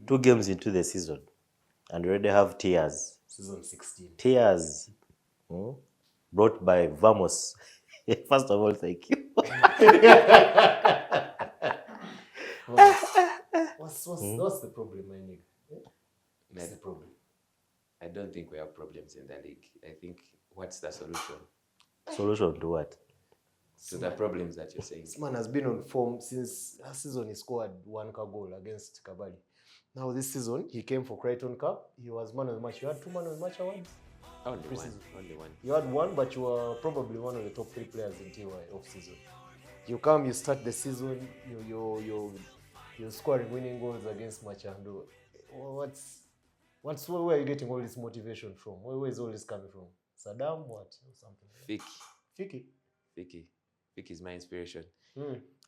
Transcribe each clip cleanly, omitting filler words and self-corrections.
2 games into the season, and we already have tears. Season 16. Tears brought by Vamos. First of all, thank you. What's the problem, my nigga? What's the problem? I don't think we have problems in the league. I think what's the solution? Solution to what? To the problems that you're saying. This man has been on form since last season. He scored 1 goal against Kabali. Now this season, he came for Crichton Cup. He was man of the match. You had 2 man of the match awards? Only one. You had 1, but you were probably one of the top 3 players in TY off-season. You come, you start the season, you're scoring winning goals against Machando. Where are you getting all this motivation from? Where is all this coming from? Saddam, what? Or something? Fiki is my inspiration.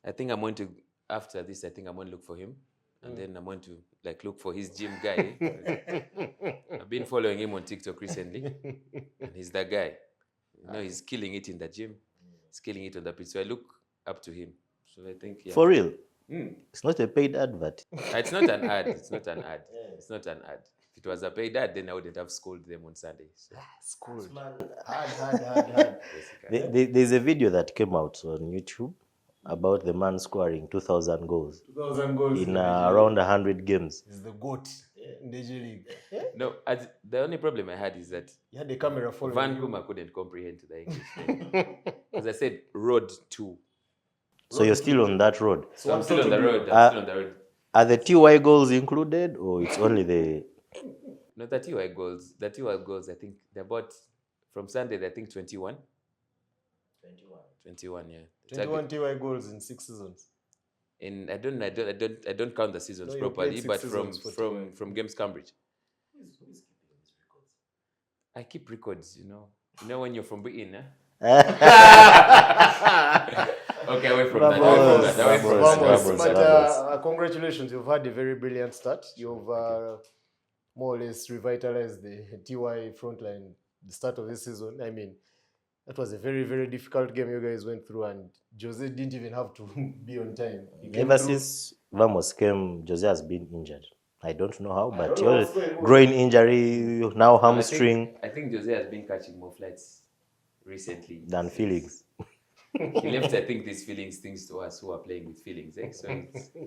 I think I'm going to, after this, I think I'm going to look for him. And then I'm going to look for his gym guy. I've been following him on TikTok recently. And he's that guy. He's killing it in the gym. He's killing it on the pitch. So I look up to him. So I think, yeah. For real? It's not a paid advert. It's not an ad. It's not an ad. If it was a paid ad, then I wouldn't have scolded them on Sunday. So. Scolded. Hard. There's a video that came out on YouTube about the man scoring 2,000 goals. 2,000 goals in around 100 games. He's the GOAT in the J League. No, the only problem I had is that you had the camera following Van Kuma couldn't comprehend to the English. Because I said road 2. So you're still on that road. So I'm still on the road. Are the TY goals included, or it's only the... No, the TY goals. The TY goals, I think they're about, from Sunday, I think 21. 21, yeah. 21 TY goals in 6 seasons. I don't count the seasons properly, but from Games Cambridge. Who is keeping these records? I keep records, when you're from Britain, Okay, away from that. But congratulations, you've had a very brilliant start. You've more or less revitalized the TY frontline the start of this season. I mean, that was a very, very difficult game you guys went through, and Jose didn't even have to be on time. Ever since Vamos came, Jose has been injured. I don't know how, but groin injury, now hamstring. I think Jose has been catching more flights recently than feelings. He left, I think, these things to us who are playing with feelings. So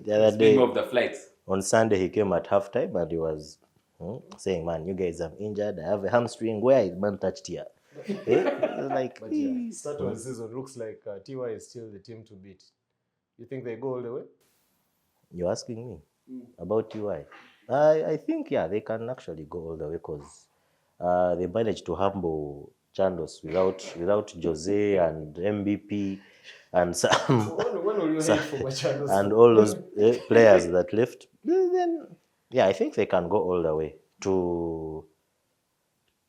the other day, of the flights. On Sunday, he came at halftime and he was saying, man, you guys are injured. I have a hamstring. Where is man touched here? Start of the season looks like TY is still the team to beat. You think they go all the way? You're asking me about TY? I think, yeah, they can actually go all the way because they managed to humble Chandos without Jose and MVP and some and all those players that left. Then, yeah, I think they can go all the way to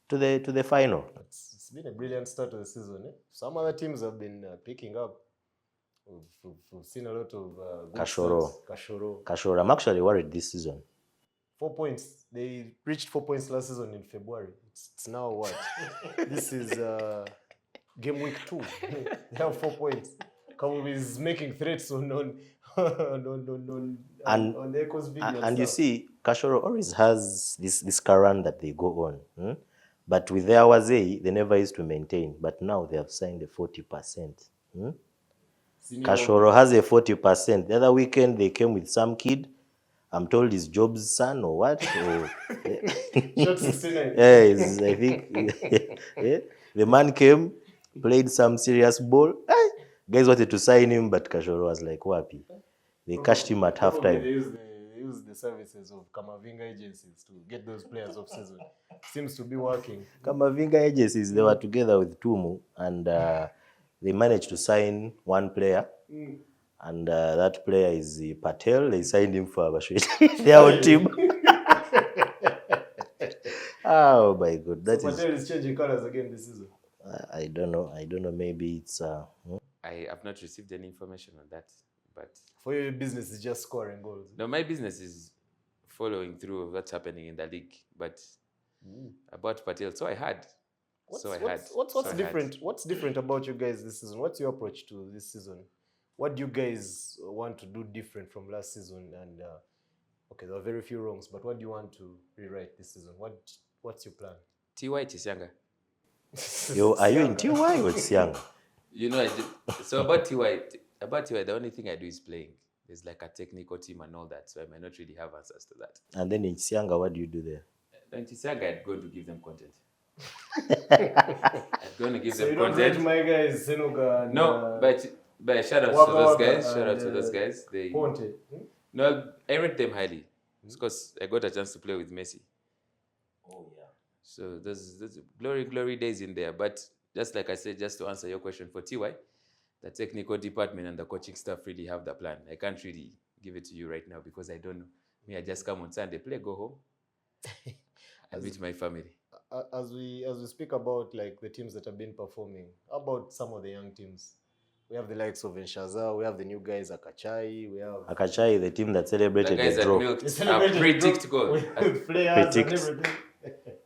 the final. It's been a brilliant start to the season. Some other teams have been picking up. We've seen a lot of Kashoro. I'm actually worried this season. 4 points. They reached 4 points last season in February. It's now what? This is game week 2. They have 4 points. Kamu is making threats on the Echo's video. And you see, Kashoro always has this current that they go on. But with their Waze, they never used to maintain. But now they have signed a 40%. Kashoro has a 40%. The other weekend, they came with some kid. I'm told he's Job's son or what? Shot 69. I think the man came, played some serious ball. Guys wanted to sign him, but Kashoro was like, wapi. They cashed him at halftime. They use the services of Kamavinga agencies to get those players off season. Seems to be working. Kamavinga agencies, they were together with Tumu, and they managed to sign one player. And that player is Patel. They signed him for Abashwit. Their own team. Oh my God. Patel is changing colors again this season. I don't know. Maybe it's... I have not received any information on that. But for your business is just scoring goals. No, my business is following through of what's happening in the league. But about Patel, so I had. What's different? What's different about you guys this season? What's your approach to this season? What do you guys want to do different from last season? And Okay, there are very few wrongs, but what do you want to rewrite this season? What's your plan? TY Chisanga. Are you in TY or Sianga? You know, so about TY, the only thing I do is playing. There's like a technical team and all that, so I might not really have answers to that. And then in Sianga, what do you do there? In Chisanga, I'd go to give them content. I'm going to give them content. So my guys, Senuga and, No, but shout out to those guys. Shout out to those guys. They Ponte. No, I rate them highly. It's because I got a chance to play with Messi. Oh yeah. So there's glory days in there. But just like I said, just to answer your question for TY, the technical department and the coaching staff really have the plan. I can't really give it to you right now because I don't know. Me, I just come on Sunday, play, go home, and meet my family. As we speak about like the teams that have been performing, how about some of the young teams? We have the likes of Enshaza, we have the new guys Akachai, we have Akachai, the team that celebrated the guys the draw. that predict goal. with players and everything.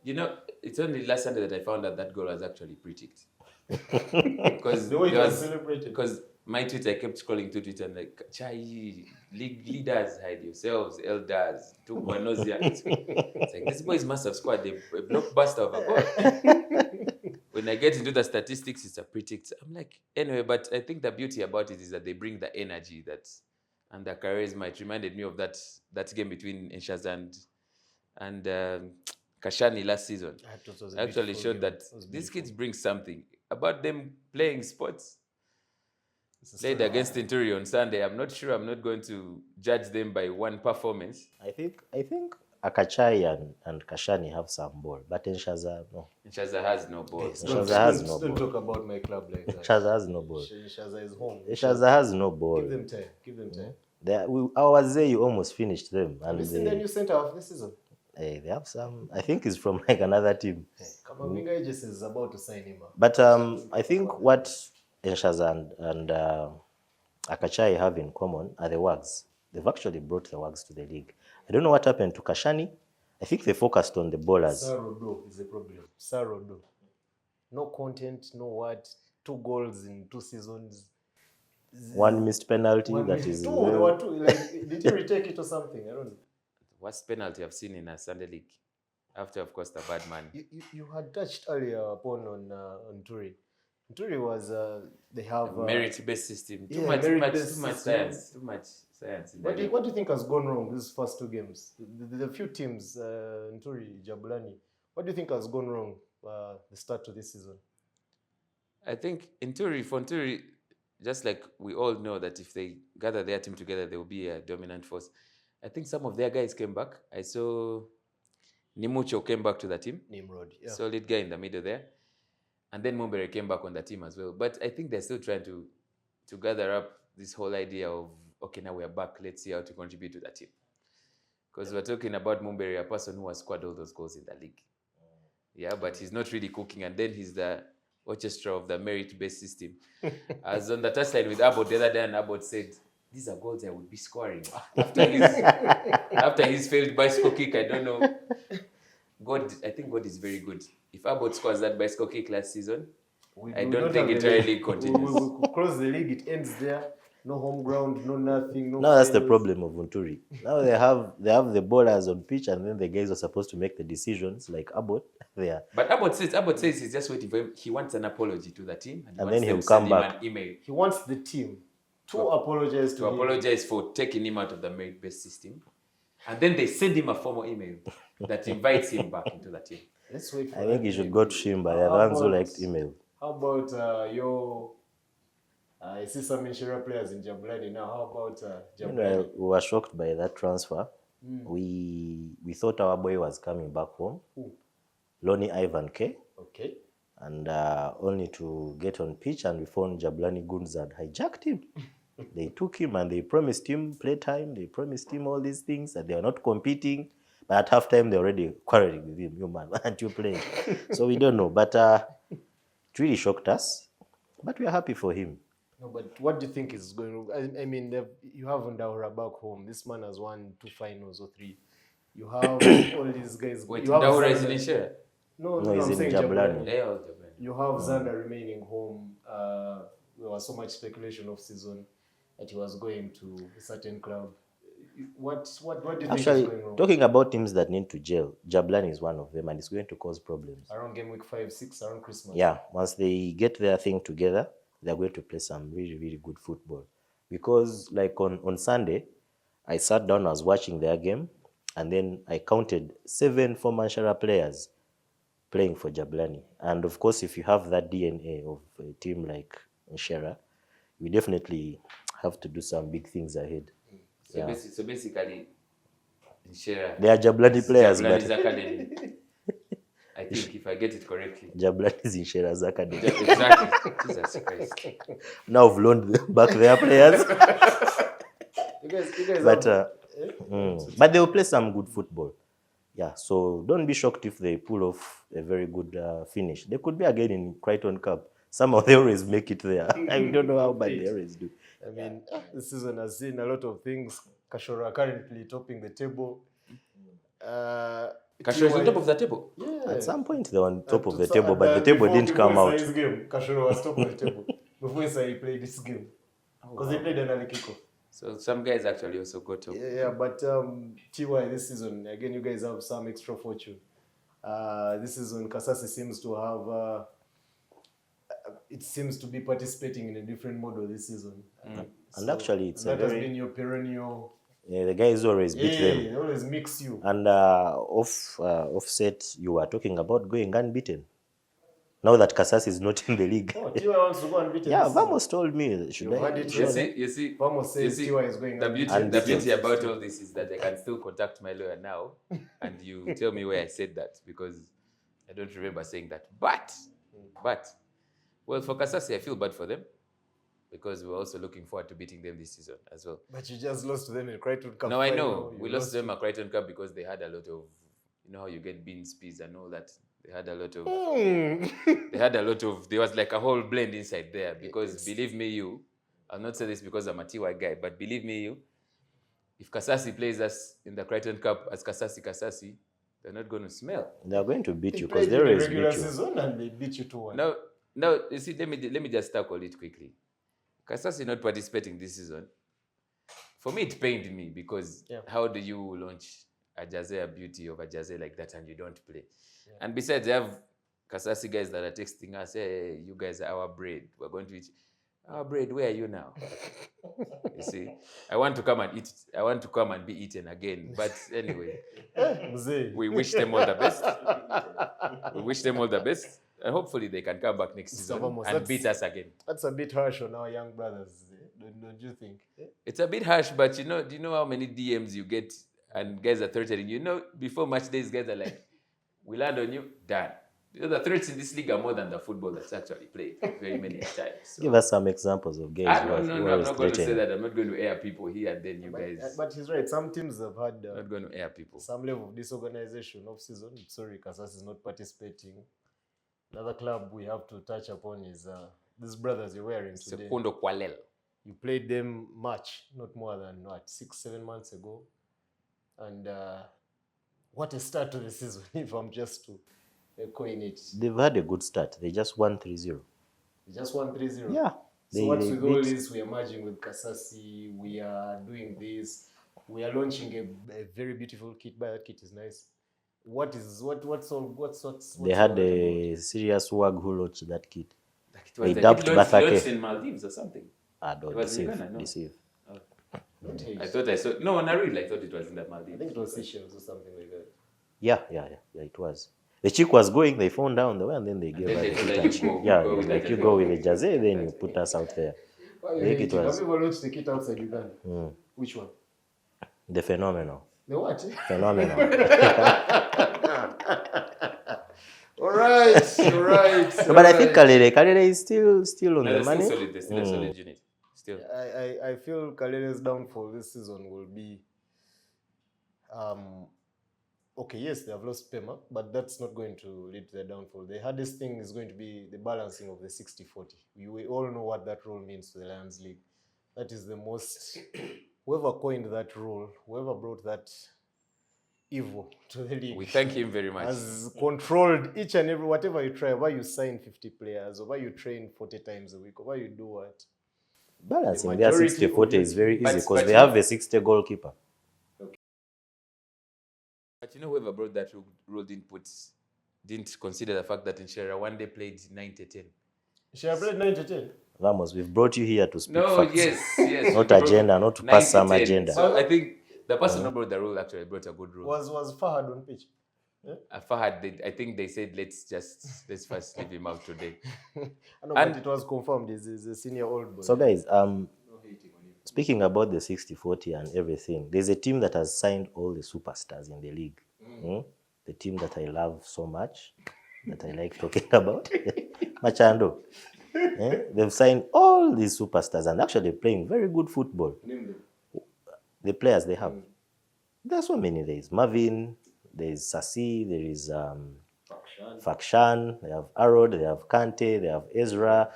You know, it's only last Sunday that I found out that goal was actually predict. Because the way it was celebrated. Because my Twitter, I kept scrolling to Twitter and like, Chai, leaders, hide yourselves, elders, Tumanozia. It's like, these boys must have scored a blockbuster of a goal. When I get into the statistics, it's a predict. I'm like, anyway, but I think the beauty about it is that they bring the energy and the charisma. It reminded me of that game between Enshaza and Kashani last season. Actually showed that these kids bring something. About them playing sports, played against Inturi on Sunday. I'm not sure. I'm not going to judge them by one performance. I think Akachai and Kashani have some ball, but Enshaza no. Enshaza has no ball. Enshaza has no Don't ball. talk about my club like that. Enshaza has no ball. Enshaza is home. Enshaza has no ball. Give them time. Give them time. Our Zay, you almost finished them. Have you seen the new centre half this season? Hey, they have some. I think it's from like another team. Kamavinga Agency is about to sign him up. But I think what Enshaza and Akachai have in common are the WAGs. They've actually brought the WAGs to the league. I don't know what happened to Kashani. I think they focused on the bowlers. Sarodo is a problem. Sarodo. No content, no what. 2 goals in 2 seasons. One missed penalty. There were 2. Like, did he retake it or something? I don't know. Worst penalty I've seen in a Sunday league. After, of course, the bad man. You had touched earlier upon on Nturi. Nturi was they have merit-based system. Too much science. Too much science. What do you think has gone wrong these first 2 games? The few teams, Nturi, Jabulani. What do you think has gone wrong the start to this season? I think for Nturi, just like we all know that if they gather their team together, they will be a dominant force. I think some of their guys came back. I saw Nimucho came back to the team. Nimrod, yeah. Solid guy in the middle there. And then Mumbere came back on the team as well. But I think they're still trying to gather up this whole idea of, okay, now we're back. Let's see how to contribute to the team. Because we're talking about Mumbere, a person who has scored all those goals in the league. Yeah, but he's not really cooking. And then he's the orchestra of the merit-based system. As on the touchline with Abbott the other day, and Abbott said, these are goals I would be scoring. After his failed bicycle kick, I don't know. I think God is very good. If Abbott scores that bicycle kick last season, I don't think entire league continues. We close the league, it ends there. No home ground, no nothing. No. Now that's the problem of Unturi. Now they have the bowlers on pitch, and then the guys are supposed to make the decisions, like Abbott. There. But Abbott says he's just waiting for him. He wants an apology to the team, and then he'll come back. An email. He wants the team to apologize for taking him out of the merit-based system, and then they send him a formal email that invites him back into the team. Let's wait for I think he should go to Shimba. They're the ones who liked email. How about your? I see some Inshira players in Jabulani now. How about Jabulani? We were shocked by that transfer. We thought our boy was coming back home. Lonnie Ivan K. Okay. And only to get on pitch, and we found Jabulani Goons had hijacked him. They took him and they promised him playtime. They promised him all these things, that they are not competing. But at halftime, they're already quarreling with him. You man, why aren't you playing? So we don't know. But it really shocked us. But we are happy for him. No, but what do you think is going on? I mean, you have Ndaura back home. This man has won 2 finals or 3. You have all these guys. Wait, Ndaura is in Asia? No, he's in Jabulani. You have Zander remaining home. There was so much speculation off season that he was going to a certain club. What do you think is Actually, going wrong? talking about teams that need to gel, Jablani is one of them, and it's going to cause problems. Around game week 5, 6, around Christmas. Yeah, once they get their thing together, they're going to play some really, really good football. Because, like on Sunday, I sat down, I was watching their game, and then I counted 7 former Shara players playing for Jablani. And of course, if you have that DNA of a team like Shara, you definitely have to do some big things ahead. So, so basically, Shera, They are Jablani players, Jablani's but academy. I think if I get it correctly. Jablani is in Shera's academy. Exactly. Jesus Christ. Now I've loaned back their players. You guys But have, but they will play some good football. Yeah, so don't be shocked if they pull off a very good finish. They could be again in Crichton Cup. Somehow they always make it there. I don't know how, but they always do. I mean, this season has seen a lot of things. Kashora currently topping the table. Kashora is on top of the table. Yeah. At some point they're on top of the table, but the table didn't come out. Kashora was top of the table before he played this game because they played an early kickoff. So some guys actually also got top. Yeah, but TY this season, again, you guys have some extra fortune. This season, Kasasi seems to have, it seems to be participating in a different model this season. And actually, it's that has been your perennial. Yeah, the guys always beat them. They always mix you. And offset, you were talking about going unbeaten. Now that Kasasi is not in the league. Oh, TY wants to go unbeaten. Yeah, Vamos told me. Should You I? heard it. You see, Vamos says you see, TY is going the unbeaten. beauty about all this is that I can still contact my lawyer now, and you tell me where I said that, because I don't remember saying that. But, well, for Kasasi, I feel bad for them, because we're also looking forward to beating them this season as well. But you just lost to them in Crichton Cup. No, I final. know. You We lost to them at Crichton Cup because they had a lot of, you know how you get beans, peas, and all that. They had a lot of, there was like a whole blend inside there, because believe me you, I'll not say this because I'm a TY guy, but believe me you, if Kasasi plays us in the Crichton Cup as Kasasi, they're not going to smell. They're going to beat They you because played they in the always regular beat you. season and they beat you 2-1. Now, you see, let me just tackle it quickly. Kasasi not participating this season, for me, it pained me, because how do you launch a Jazea beauty of a Jazea like that and you don't play? Yeah. And besides, they have Kasasi guys that are texting us, hey, you guys are our bread. We're going to eat our bread. Where are you now? You see, I want to come and eat. I want to come and be eaten again. But anyway, we wish them all the best. We wish them all the best. And hopefully they can come back next season and beat us again. That's a bit harsh on our young brothers, don't you think? It's a bit harsh, but do you know how many DMs you get and guys are threatening you? Before match days, guys are like, we land on you, done. The threats in this league are more than the football that's actually played very many times. So. Give us some examples of games. No, I'm not going to say that. I'm not going to air people here and then you guys. But he's right. Some teams have had not going to air people. Some level of disorganization off season. Sorry, Kasasi is not participating. Another club we have to touch upon is these brothers you're wearing today. Secondo Qualel. You played them March, not more than 6-7 months ago. And what a start to the season, if I'm just to coin it. They've had a good start. They just won 3-0. They just won 3-0? Yeah. So what's with all this? We are merging with Kasasi. We are doing this. We are launching a very beautiful kit. But that kit is nice. What's They had a serious wag who launched that kit. They dubbed Bathake in Maldives or something. Don't deceive. Oh. I thought I saw. No, on a reel, I thought it was in the Maldives. I think it was Seychelles or something like that. Yeah, it was. The chick was going, they found down the way, and then they gave her the kit. You go with the Jazzy, then you put us out there. Have you ever launched the kit outside Uganda? Which one? The Phenomenal. The what? Phenomenal. All right. But I think Kalere is still on the money. They're still a solid unit. Still. I feel Kalere's downfall this season will be okay, yes, they have lost Pema, but that's not going to lead to their downfall. The hardest thing is going to be the balancing of the 60-40. We all know what that role means to the Lions League. That is the most... Whoever coined that rule, whoever brought that evil to the league... We thank him very much. ...has controlled each and every... Whatever you try, whether you sign 50 players, or whether you train 40 times a week, or whether you do what... Balancing their 60-40 is very easy because they have a 60 goalkeeper. But you know, whoever brought that rule didn't consider the fact that Inshera one day played 9-10. Should I play 9-10? Vamos, we've brought you here to speak No, facts. yes. Not we brought agenda, not to pass some 9-10. agenda. So I think the person who brought the rule actually brought a good rule. Was Fahad on pitch? Fahad, I think they said let's first leave him out today. I know, but it was confirmed. He's a senior old boy. So guys, speaking about the 60-40 and everything, there's a team that has signed all the superstars in the league. The team that I love so much, that I like talking about, Machando. They've signed all these superstars and actually playing very good football. The players they have. There are so many. There is Marvin, there is Sassi, there is Fakshan, they have Arod, they have Kante, they have Ezra.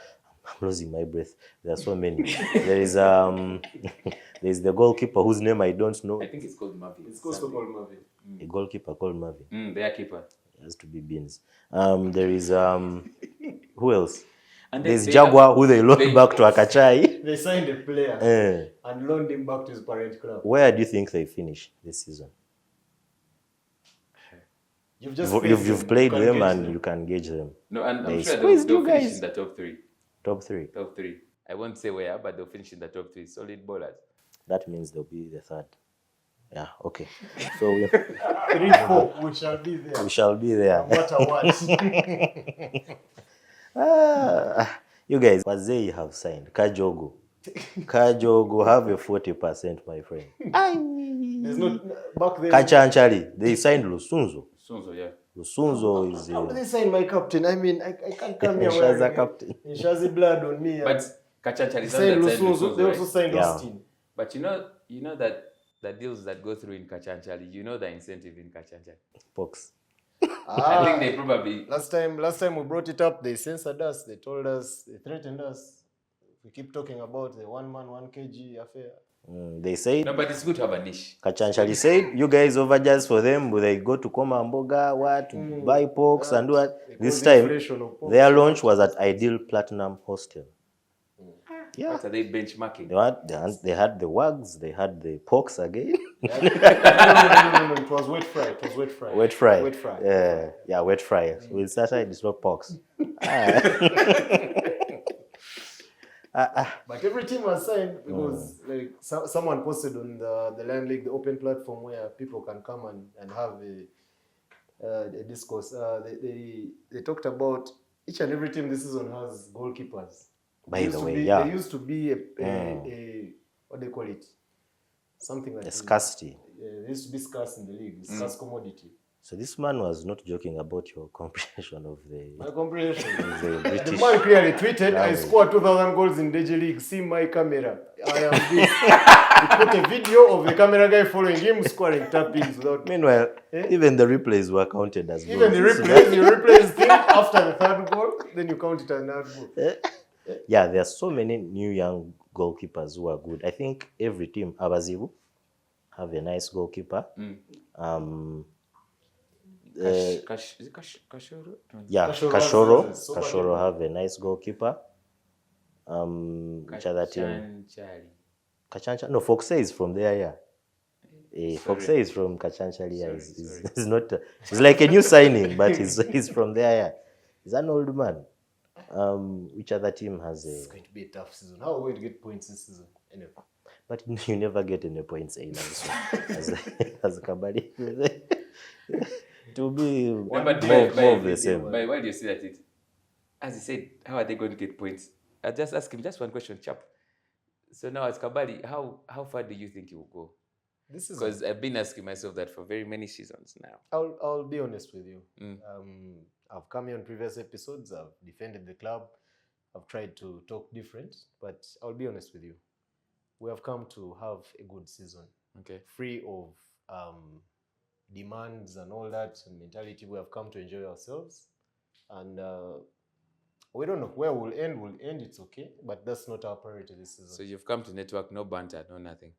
I'm losing my breath. There are so many. There is there's the goalkeeper whose name I don't know. I think it's called Marvin. It's also called Marvin. A goalkeeper called Marvin. Their keeper. It has to be Beans. There is who else? And There's Jaguar, who they loaned back to Akachai. They signed a player and loaned him back to his parent club. Where do you think they finish this season? You've played them and you can gauge them. No, and They I'm sure squeezed they'll you finish guys. in the top three. Top three. Top three. I won't say where, but they'll finish in the top three. Solid ballers. That means they'll be the third. Yeah, okay. So 3-4, we shall be there. we shall be there. No matter what. You guys, Wazei have signed. Kajogo have a 40%, my friend. There's no back then. Kachanchali, they signed Lusunzo. Sonzo, yeah. Lusunzo is How do they sign my captain? I mean, I can't come here Shaza wearing captain. Shazi blood on me. But Kachanchali is They on signed that side. Lusunzo, they Lusunzo, also right? signed Yeah. Austin. But you know that the deals that go through in Kachanchali, you know the incentive in Kachanchali. Pox. I think they probably Last time we brought it up, they censored us. They told us, they threatened us. We keep talking about the 1 man, 1 kg affair. They said, no, but it's good to have a niche. Kachanchali said, you guys over just for them, will they go to Koma Mboga, what, to buy Pox and what? This time, their launch was at Ideal Platinum Hostel. Yeah. What are they benchmarking? They had the wags, they had the Pox again. No, it was wet fry. It was wet fry. Wet fry. Wet fry. Yeah, wet fry. With satire, it's not Pox. But every team was signed because like someone posted on the Land League, the open platform where people can come and have a discourse. They talked about each and every team this season has goalkeepers. By the way, yeah. There used to be a what do they call it? Something like A scarcity. there used to be scarce in the league, scarce commodity. So this man was not joking about your comprehension of My the comprehension. the The British. man clearly tweeted, I Rivalry. scored 2,000 goals in Deji League. See my camera. I am this. He put a video of the camera guy following him scoring tap-ins without... Meanwhile, even the replays were counted as Even the goals. replays, you replay his thing after the third goal, then you count it as another goal. Yeah, there are so many new young goalkeepers who are good. I think every team, Abazibu, have a nice goalkeeper. Is it Kashoro? No. Yeah, Kashoro has a super Kashoro keeper. have a nice goalkeeper. Which other team? Kachanchali. Kachancha. No, Foxe is from there, yeah. Foxe Sorry. is from Kachanchali. Yeah. Sorry, He's sorry. he's not. He's like a new signing, but he's from there, yeah. He's an old man. Which other team has It's a? going to be a tough season. How are we going to get points this season? Anyway. But you never get any points either. So, as Kabadi, it will be No, but more of the same. But why do you see that it? As he said, how are they going to get points? I just ask him just one question, chap. So now as Kabali, how far do you think he will go? This is Because I've been asking myself that for very many seasons now. I'll be honest with you. Mm. I've come here on previous episodes. I've defended the club. I've tried to talk different, but I'll be honest with you. We have come to have a good season, Okay. free of demands and all that and mentality. We have come to enjoy ourselves, and we don't know where we'll end. We'll end. It's okay, but that's not our priority this season. So you've come to network, no banter, no nothing.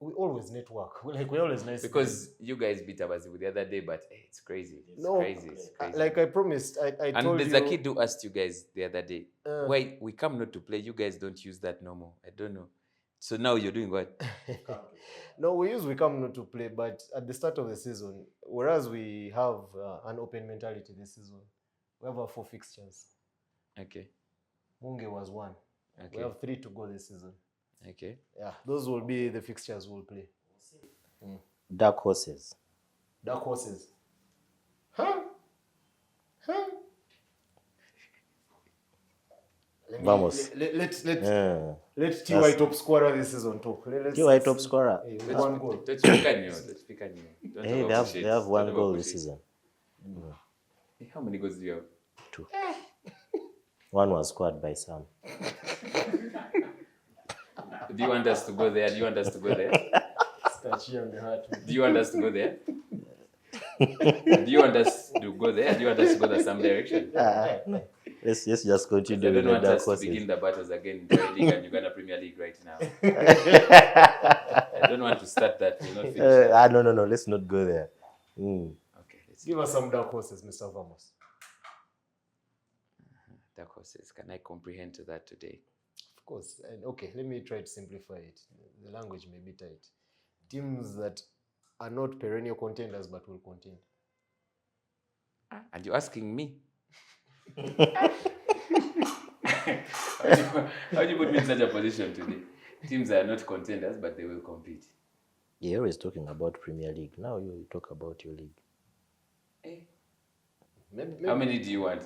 We always network. We always nice Because you guys beat Abazibu the other day, but hey, it's crazy. It's crazy. It's crazy. like I promised, I and told there's you. a kid who asked you guys the other day, uh, why we come not to play, you guys don't use that normal. I don't know. So now you're doing what? No, we come not to play, but at the start of the season, whereas we have an open mentality this season, we have 4 fixtures. Okay. Munge was 1. Okay. We have 3 to go this season. Okay. Yeah, those will be the fixtures we'll play. Dark horses. Dark horses. Huh? Vamos. Let's TY top scorer this season talk. TY top scorer. One goal. Let's pick a new. Hey, they have 1 goal this season. Hey, how many goals do you have? 2. 1 was scored by Sam. Do you want us to go there? Do you want us to go there? Touchy on the heart. Do you want us to go there? Do you want us to go there? Do you want us to go some direction? Let's just continue I don't with the want dark us to horses. begin the battles again in Premier League and Uganda Premier League right now. I don't want to start that. We'll not finish that. No. Let's not go there. Okay, let's Give us some dark horses, Mr. Vamos. dark horses. Can I comprehend to that today? Of course. And okay, let me try to simplify it. The language may be tight. Teams that are not perennial contenders but will contend. And you're asking me? How do you put me in such a position today? Teams are not contenders, but they will compete. You're always talking about Premier League. Now you talk about your league. Hey. Maybe How many do you want?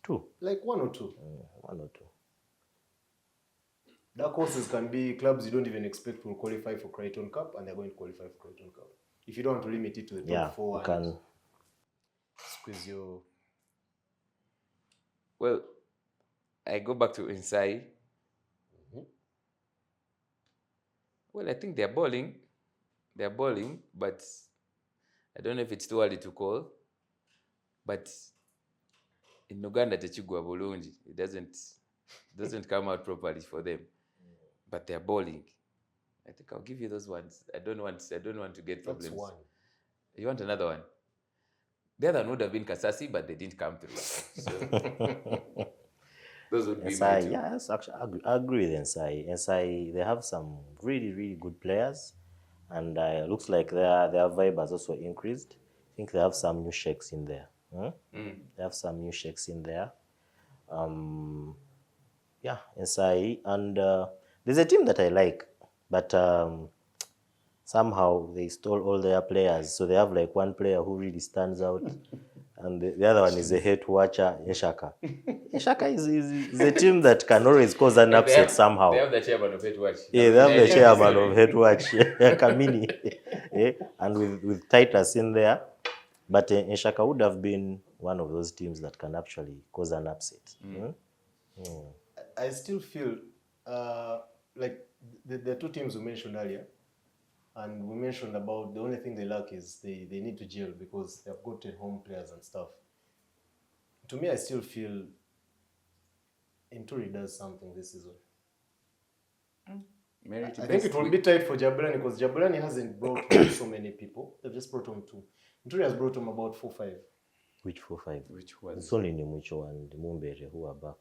2. like 1 or 2. 1 or 2. Dark horses can be clubs you don't even expect will qualify for Crichton Cup, and they're going to qualify for Crichton Cup. If you don't want to limit it to the top 4, you can. Squeeze your. Well, I go back to Insai. Well, I think they're balling. They're balling, but I don't know if it's too early to call. But in Uganda, Techigwa Bulungi, it doesn't come out properly for them. But they're balling. I think I'll give you those ones. I don't want to get problems. That's 1. You want another one? The other one would have been Kasasi, but they didn't come through. So those would be my 2. Yes, actually, I agree with Nsai. Nsai, they have some really, really good players, and looks like their vibe has also increased. I think they have some new shakes in there. They have some new shakes in there. Nsai, and there's a team that I like, but somehow they stole all their players. So they have like 1 player who really stands out, and the other one is a hate watcher, Ishaka. Ishaka is a team that can always cause an upset somehow. They have the chairman of hate watch. Yeah, they have the chairman of hate watch, Kamini, and with Titus in there. But Ishaka would have been one of those teams that can actually cause an upset. I still feel like the 2 teams we mentioned earlier, and we mentioned about the only thing they lack is they need to gel because they've gotten home players and stuff. To me, I still feel Inturi does something this season. I think it will be tight for Jabulani because Jabulani hasn't brought home so many people. They've just brought home 2. Inturi has brought home about 4-5. Which 4-5? Which was? It's only Nimucho and Mumbere who are back.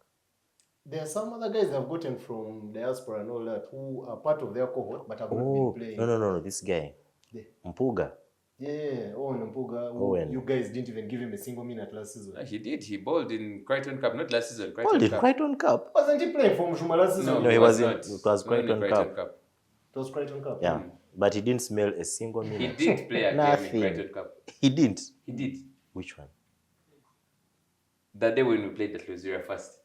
There are some other guys they've gotten from diaspora and all that who are part of their cohort but have not been playing. No, this guy. Mpuga. Yeah, Owen Mpuga. Owen. You guys didn't even give him a single minute last season. He did. He bowled in Crichton Cup, not last season. Crichton Cup. Wasn't he playing for Mshuma last season? No, he wasn't. It was Crichton Cup. It was Crichton Cup. Yeah, but he didn't smell a single minute. He did play a game in Crichton Cup. He didn't. He did. Which one? The day when we played at Luzira first.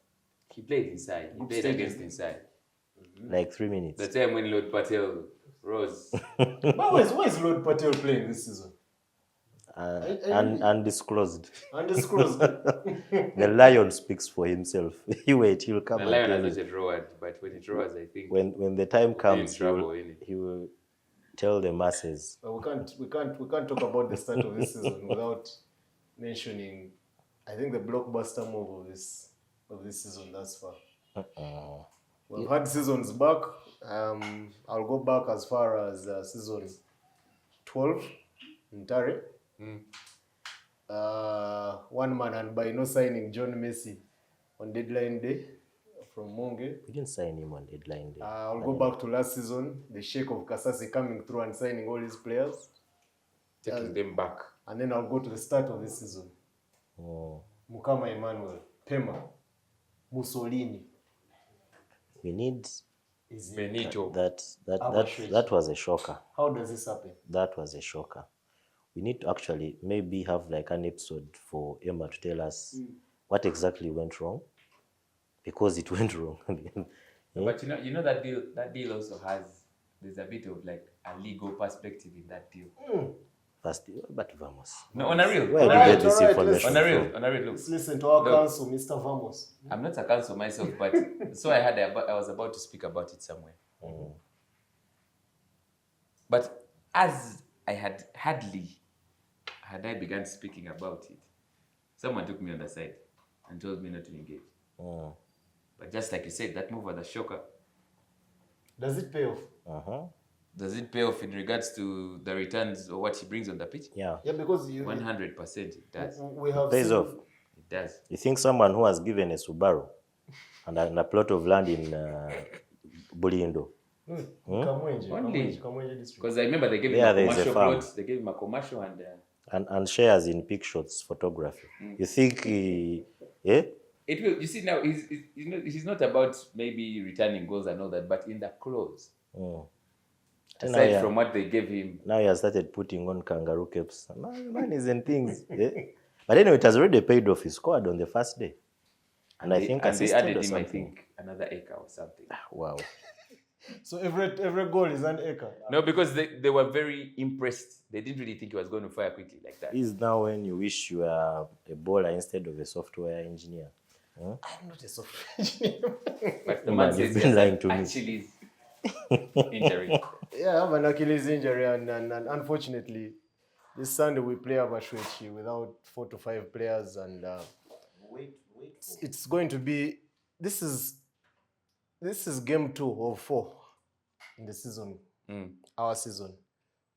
He played inside. He played against inside. Like 3 minutes. The time when Lord Patel rose. But where is Lord Patel playing this season? Undisclosed. Undisclosed. The lion speaks for himself. He'll come. The lion has not yet roared, but when it roars, I think when the time comes, he he will tell the masses. But we can't talk about the start of this season without mentioning, I think, the blockbuster move of this season thus far. We've had seasons back. I'll go back as far as season 12 in Tare. One man and by no signing John Messi on deadline day from Monge. We didn't sign him on deadline day. I'll go back to last season. The Sheikh of Kasasi coming through and signing all his players. Taking them back. And then I'll go to the start of this season. Mukama Emmanuel, Pema, Mussolini. We need Benito. that was a shocker. How does this happen? That was a shocker. We need to actually maybe have like an episode for Emma to tell us what exactly went wrong, because it went wrong. But you know that deal also there's a bit of like a legal perspective in that deal. But Vamos. No, on a real. Where do you get this information on a real, look. Let's listen to our counsel, Mr. Vamos. I'm not a counsel myself, but so I was about to speak about it somewhere. But as I had I began speaking about it, someone took me on the side and told me not to engage. But just like you said, that move was a shocker. Does it pay off? Does it pay off in regards to the returns or what he brings on the pitch? Yeah, because 100% it does. We have pays off. It does. You think someone who has given a Subaru and a plot of land in Bulindo? Kamwenje district. Because I remember they gave him a commercial plot. They gave him a commercial and shares in pic shots photography. You think it will. You see now, he's not about maybe returning goals and all that, but in the clause. Aside from what they gave him. Now he has started putting on kangaroo caps. Monies and things. But anyway, it has already paid off. He scored on the first day. And I think they added him, I think, another acre or something. Wow. So every goal is an acre? No, because they were very impressed. They didn't really think he was going to fire quickly like that. This is now when you wish you were a bowler instead of a software engineer. I'm not a software engineer. But the man says been lying to me. Achilles injury. Yeah, I have an Achilles injury, and unfortunately, this Sunday we play Abashwechi without 4 to 5 players, and it's going to be. This is game 2 of 4 in the season, our season.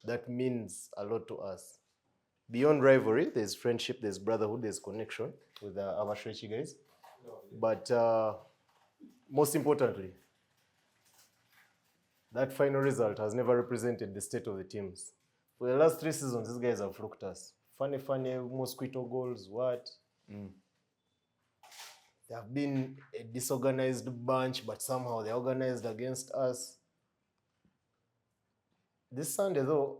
That means a lot to us. Beyond rivalry, there's friendship, there's brotherhood, there's connection with the Abashwechi guys. But most importantly, that final result has never represented the state of the teams. For the last 3 seasons, these guys have flocked us. Funny, mosquito goals, what? They have been a disorganized bunch, but somehow they're organized against us. This Sunday, though,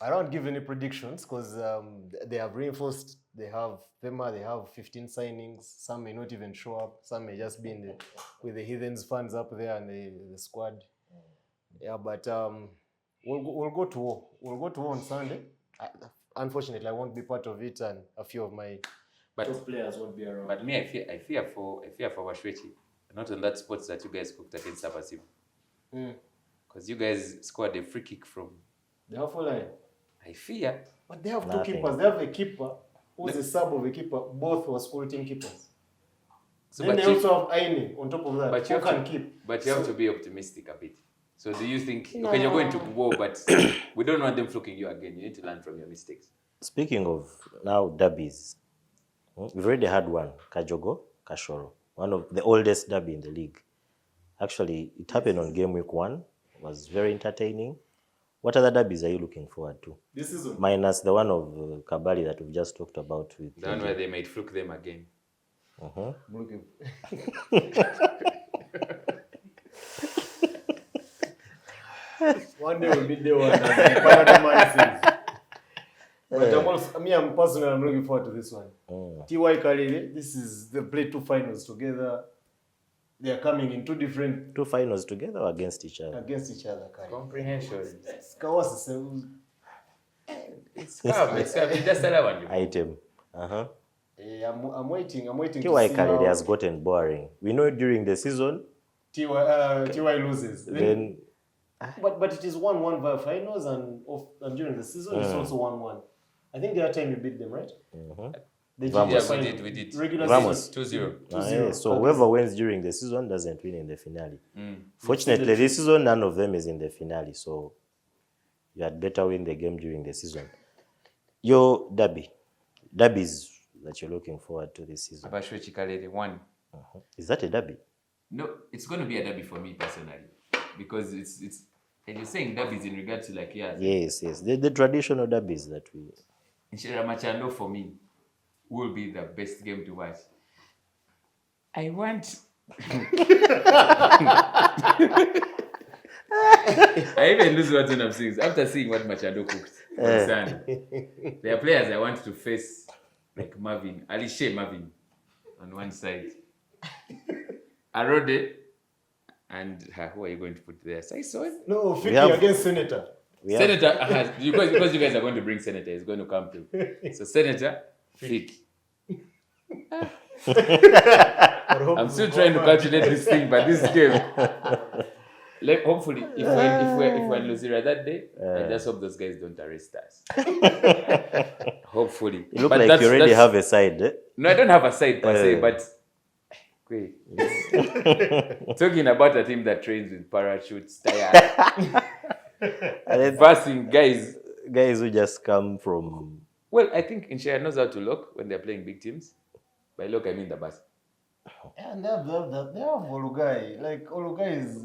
I don't give any predictions because they have reinforced. They have Pema, they have 15 signings. Some may not even show up. Some may just be with the Heathens fans up there and the squad. Yeah, but we'll go to war. We'll go to war on Sunday. Unfortunately, I won't be part of it, and a few of my top players won't be around. But me, I fear for Washwechi, not on that spot that you guys cooked against Sabasim. Because you guys scored a free kick from the half line. I fear. But they have 2 keepers. They have a keeper who's a sub of a keeper. Both were school team keepers. So then they also have Aini on top of that. But you can keep. But you have to be optimistic a bit. So do you think, okay, you're going to war, but we don't want them flocking you again. You need to learn from your mistakes. Speaking of now derbies, we've already had one, Kajogo, Kashoro, one of the oldest derby in the league. Actually, it happened on game week 1. It was very entertaining. What other derbies are you looking forward to? This season? Minus the one of Kabali that we've just talked about. With the one where they might fluke them again. One day will be the one that the Canada man says. But I'm personally, I'm looking forward to this one. TY Kalile, they played 2 finals together. They are coming in 2 finals together or against each other? Against each other. Comprehension. It's just another one. Item. I'm waiting to see TY Kalile has gotten boring. We know during the season, TY loses. Then but it is 1-1 via finals, and during the season it's also 1-1. I think the other time you beat them, right? We did. Regular Vamos. 2-0. So whoever wins during the season doesn't win in the finale. Fortunately, this season, none of them is in the finale. So you had better win the game during the season. Your derbies, that you're looking forward to this season? Abashwe Chikalere, one. Is that a derby? No, it's going to be a derby for me personally because it's and you're saying derbies in regard to like Yes, the traditional derbies that we. Inshira Machando for me will be the best game to watch. I want. I even lose what I'm saying after seeing what Machado cooked on Sunday. There are players I want to face like Marvin, Alishe Marvin on one side. Arode and who are you going to put there? Saison? No, 50 against Senator. Senator, because you guys are going to bring Senator, he's going to come too. So Senator, Fik. I'm still trying to calculate this thing, but this game. Hopefully, if we're in Luzira that day, I just hope those guys don't arrest us. Hopefully. You look like you already have a side. Eh? No, I don't have a side per se, but wait. Talking about a team that trains with parachutes, tires, passing guys who just come from. Well, I think Inshaya knows how to lock when they're playing big teams. By lock, I mean the bus. And they have Olugai. Like Olugai is.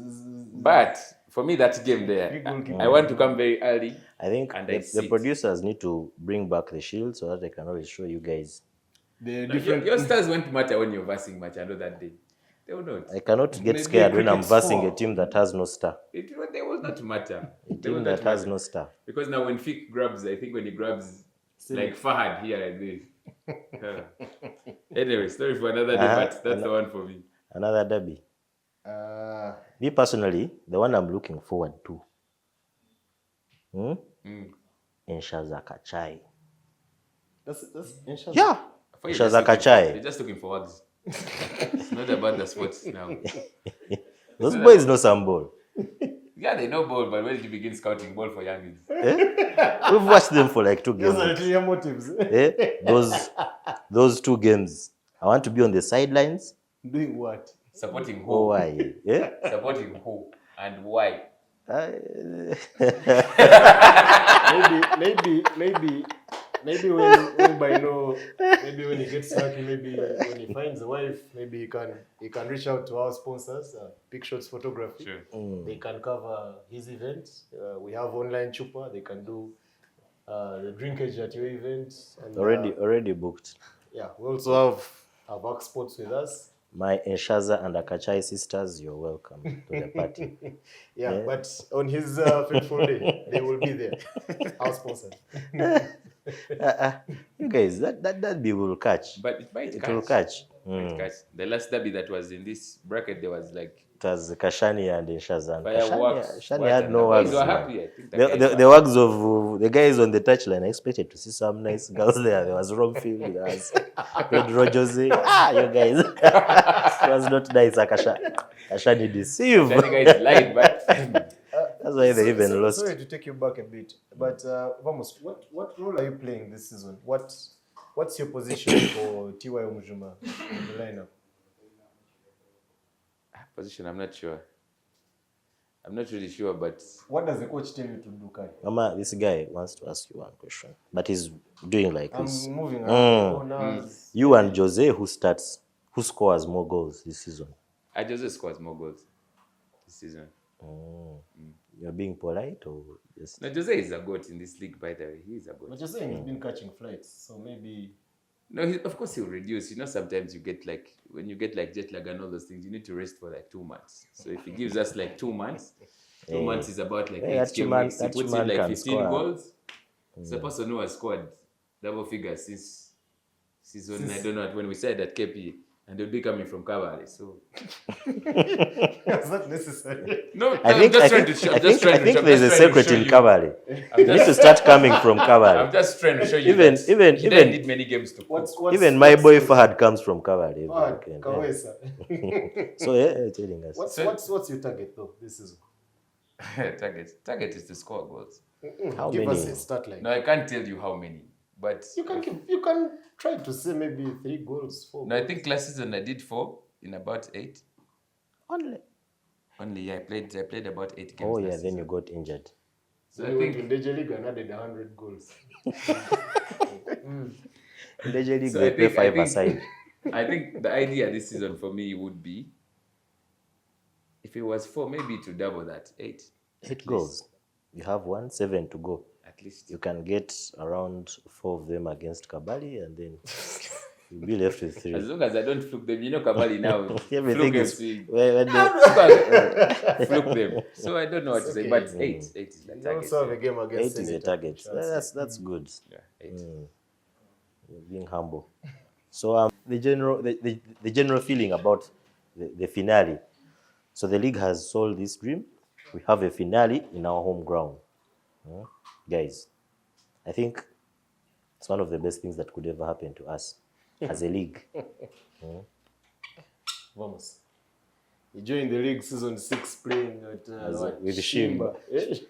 But for me, that game there, I want to come very early. I think the producers need to bring back the shield so that they can always show you guys. Your stars won't matter when you're versing Machado that day. They will not. I cannot get scared when I'm versing a team that has no star. They will not matter. A team that has no star. Because now when Fik grabs, I think when he grabs like Fahad here like this. Anyway, story for another day, but that's the one for me. Another derby. Me personally, the one I'm looking forward to. Enshaza Kachai. That's Enshaza? Yeah. Enshaza Kachai. You're just looking for wags. It's not about the sports now. Those boys know some ball. Yeah, they know ball, but when did you begin scouting ball for youngins? We've watched them for like 2 games. Those are clear motives. Those 2 games. I want to be on the sidelines. Doing what? Supporting who? Oh, why? Yeah? Supporting who? And why? Maybe when by law, maybe when he gets lucky, maybe when he finds a wife, maybe he can reach out to our sponsors, Big Shots Photography. Sure. They can cover his events. We have online chupa. They can do the drinkage at your events. And, already booked. Yeah, we also have our sports with us. My Enshaza and Akachai sisters, you're welcome to the party. Yeah, but on his fateful day, they will be there. Our sponsors. You guys, that derby will catch. But it might catch. Will catch. Might catch. The last derby that was in this bracket, there was like... It was Kashani and Enshaza. Kashani had no wags. The wags of the guys on the touchline. I expected to see some nice girls there. There was Romfield, there was Pedro Jose. You guys. It was not nice. Kashani deceived. The guys lied, but... That's why they even lost. Sorry to take you back a bit, but Vamos, what role are you playing this season? What's your position for T.Y. Umujuma in the lineup? Position, I'm not sure. I'm not really sure, but... What does the coach tell you to do, Kai? Mama, this guy wants to ask you one question, but he's doing like this. I'm moving around. You and Jose, who scores more goals this season? Jose scores more goals this season. You're being polite or just... No, Jose is a goat in this league, by the way. He's a goat. But you're saying he's been catching flights, so maybe... No, of course he'll reduce. You know, sometimes you get like, when you get like jet lag and all those things, you need to rest for like 2 months. So if he gives us like 2 months, 2 months is about like 8 game weeks. He puts in like 15 goals. The person who has scored double figures since season, I don't know, when we said at KP, and they'll be coming from Cavalry. So that's not necessary. No, I think there's a secret in Cavalry. You need to start coming from Cavalry. I'm just trying to show you. Even he didn't need many games to. Even my boy Fahad comes from Cavalry. So telling us. What's your target though this season? Target is to score goals. How Give many? us a start line. No, I can't tell you how many, but you can try to say maybe 3 goals, 4 No, goals. I think last season I did 4 in about 8. Only, yeah, I played about 8 games. Oh yeah, last then season. you got injured. So I think in the League and added 100 goals. In the J League, So they I play think, I five-a-side. think, I think the idea this season for me would be, if it was 4, maybe to double that, 8. 8 goals. You have 7 to go. At least. You can get around 4 of them against Kabali, and then you'll be left with 3. As long as I don't fluke them, you know Kabali now. Everything Fluke is FC. when Fluke them. So I don't know what to say, okay. but 8 is the You target. also have a game 8 against is a Senegal. target. That's good. Yeah, 8. You're being humble. So the general feeling about the finale. So the league has sold this dream. We have a finale in our home ground. Guys, I think it's one of the best things that could ever happen to us as a league. Vamos. You joined the league season 6 playing at with Shimba.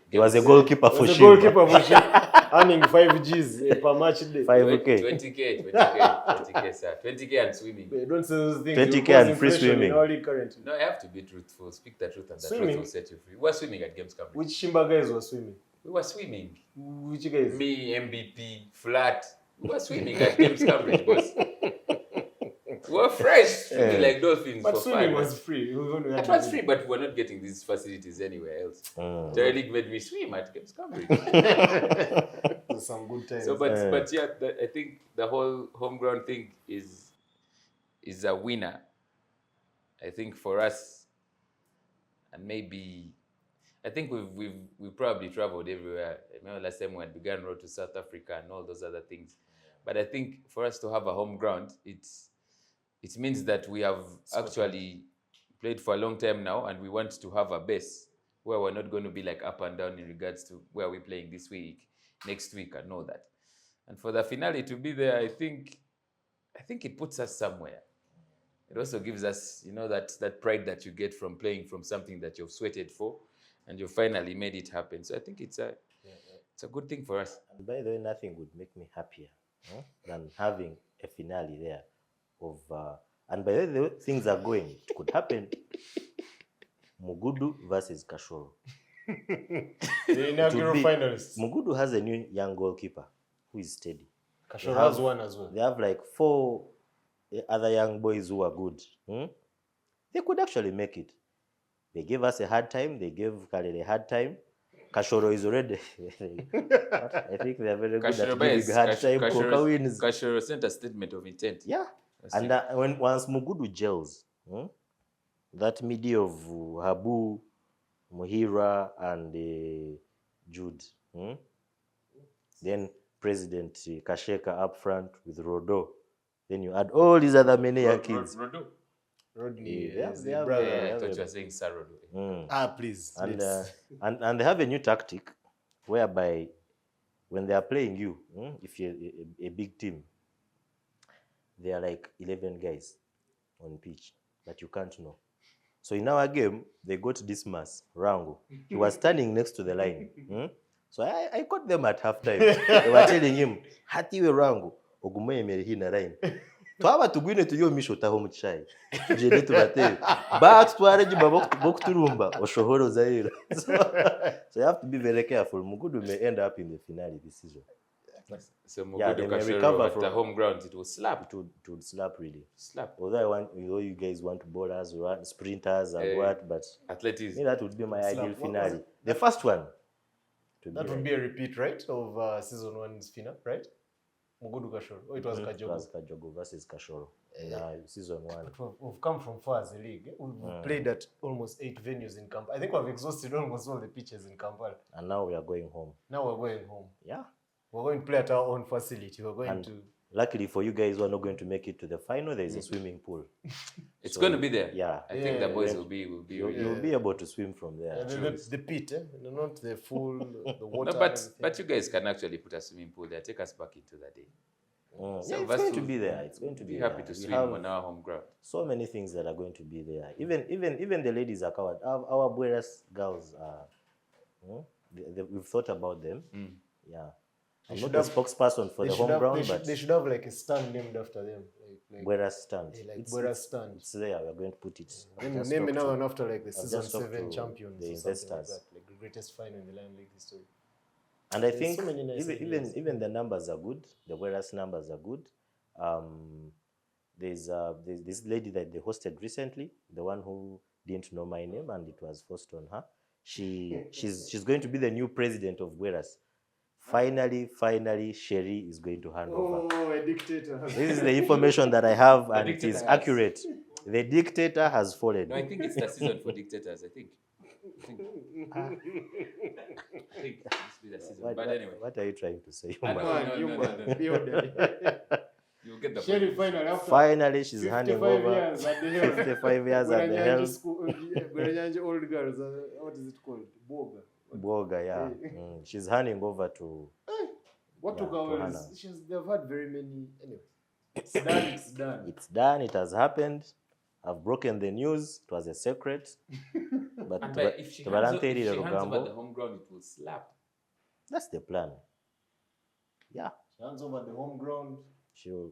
He was a goalkeeper for Was a Shimba. goalkeeper for Shimba, earning 5 Gs per match day. 5K. 20K, sir. 20K and swimming. Don't say those things. 20K You'll cause and free inflation swimming. in our league currently. No, I have to be truthful. Speak the truth, and the Swimming? truth will set you free. We're swimming at Games Cambridge. Which Shimba guys were swimming? We were swimming. Which guys? Me, MVP, flat. We were swimming at Games Cambridge, boss. We were fresh, swimming like dolphins But for swimming fun. was free. It was free, but we're not getting these facilities anywhere else. The league made me swim at Games Cambridge. Some good times. So, but yeah, I think the whole home ground thing is a winner. I think for us, and maybe, I think we've probably traveled everywhere. I remember last time we had begun road to South Africa and all those other things. But I think for us to have a home ground, it means that we have actually played for a long time now, and we want to have a base where we're not going to be like up and down in regards to where we're playing this week, next week, and all that. And for the finale to be there, I think it puts us somewhere. It also gives us, that pride that you get from playing from something that you've sweated for, and you finally made it happen. So I think it's a good thing for us. And by the way, nothing would make me happier than having a finale there. And by the way, things are going. It could happen. Mugudu versus Kashoro. The inaugural finalists. Mugudu has a new young goalkeeper who is steady. Kashoro has one as well. They have like 4 other young boys who are good. They could actually make it. They gave us a hard time. They gave Kalele a hard time. Kashoro is already. I think they are very good at giving hard time. Kashoro sent a statement of intent. Yeah. And once Mugudu gels, that midi of Habu, Muhira, and Jude, then President Kasheka up front with Rodo, then you add all these other many young kids. Rodney, Yeah, the they have brother. I thought you were saying Sarodo. Please. And they have a new tactic whereby when they are playing you, if you're a big team, there are like 11 guys on pitch that you can't know. So in our game, they got Dismas, Rango. He was standing next to the line. So I caught them at halftime. They were telling him, Hatiwe Rango, Ogume Merihi na line. Twaba tugwine tuyo misho taho muchai. Jede tubate. But twareji babok turumba oshohoro zaira. So you have to be very careful. Mugudu may end up in the finale this season. So Mugudu Kashoro at the home ground, it will slap. It would slap really. Slap. Although you guys want bowlers, sprinters and what, but athletics. that would be my ideal finale. The first one. That would be a repeat, right, of season 1's finale, right? Mugudu Kashoro. Oh, it was Kajogo. It was Kajogo versus Kashoro in season 1. We've come from far as a league. We've played at almost 8 venues in Kampala. I think we've exhausted almost all the pitches in Kampala. And now we are going home. Now we're going home. Yeah. We're going to play at our own facility. We're going to. Luckily for you guys who are not going to make it to the final, there is a swimming pool. It's going to be there. Yeah. I think the boys will be. You'll be able to swim from there. The pit, not the full, the water. No, but you guys can actually put a swimming pool there. Take us back into the day. Yeah, it's going to be there. It's going to be happy to swim on our home ground. So many things that are going to be there. Even the ladies are covered. Our Bueras girls are. We've thought about them. Yeah. I'm not a spokesperson for the home ground, but they should have like a stand named after them. Bueras stand. Bueras stand. It's there. We're going to put it. Name another one after like the season 7 champions. The investors. Like the greatest final in the Lion League history. And I think even the numbers are good. The Bueras numbers are good. There's this lady that they hosted recently, the one who didn't know my name, and it was forced on her. She's going to be the new president of Bueras. Finally, Sherry is going to hand over. Oh, a dictator. This is the information that I have, The and it is dictator has- accurate. The dictator has fallen. No, I think it's the season for dictators. I think this be the season. But anyway, What are you trying to say? I know, no. Be orderly. You'll get the Sherry point. finally after Finally, she's 55 handing over years at the helm. 55 years at the helm. Gwerenyanji old girls, what is it called? Boga. Boga, yeah. She's handing over to. What Yeah, took to hours? Hannah. They've had very many. Anyway, it's done. It's done. It's done. It has happened. I've broken the news. It was a secret. But And but if she hands over the home ground, it will slap. that's the plan. Yeah. She hands over the home ground. She'll.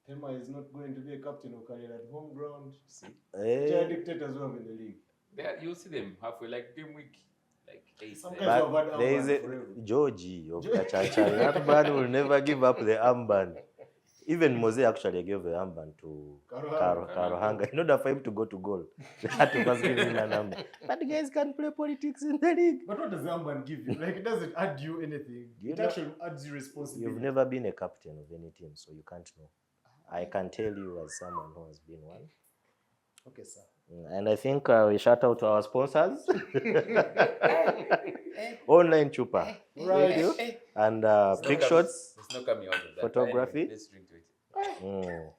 Pema is not going to be a captain of career at home ground. See, Eh, there are dictators who have in the league. You'll see them halfway, like game week, like 8. Some nine. guys- but there is a Georgie of Kachacha. That man will never give up the armband. Even Mose actually gave the armband to Karohanga in order for him to go to goal. They had to first give him a number. But guys can play politics in the league. But what does the armband give you? Like, it doesn't add you anything. You It know- actually adds you responsibility. You've never been a captain of any team, so you can't know. I can tell you as someone who has been one. Okay, sir. And I think we shout out to our sponsors. Online Chupa. Right. Thank you. And There's no Pick coming- Shots. There's no coming out of that. Photography. Anyway, let's drink to it. Mm.